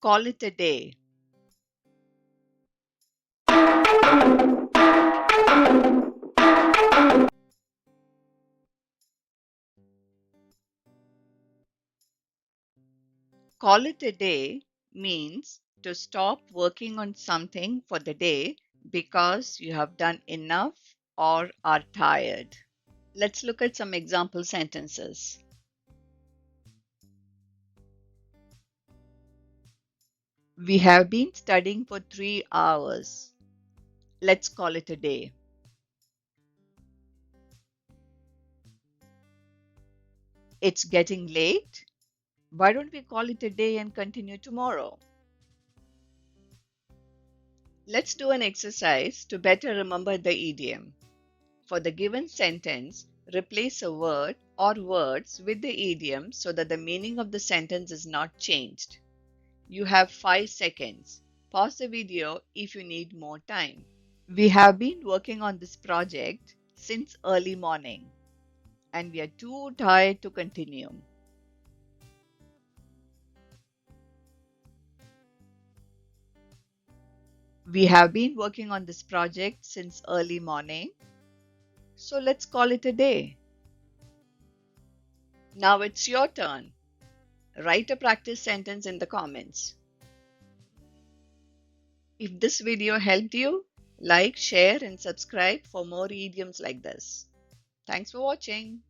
Call it a day. Call it a day means to stop working on something for the day because you have done enough or are tired. Let's look at some example sentences. We have been studying for 3 hours. Let's call it a day. It's getting late. Why don't we call it a day and continue tomorrow? Let's do an exercise to better remember the idiom. For the given sentence, replace a word or words with the idiom so that the meaning of the sentence is not changed. You have 5 seconds. Pause the video if you need more time. We have been working on this project since early morning and we are too tired to continue. We have been working on this project since early morning, so let's call it a day. Now it's your turn. Write a practice sentence in the comments. If this video helped you, like, share, and subscribe for more idioms like this. Thanks for watching.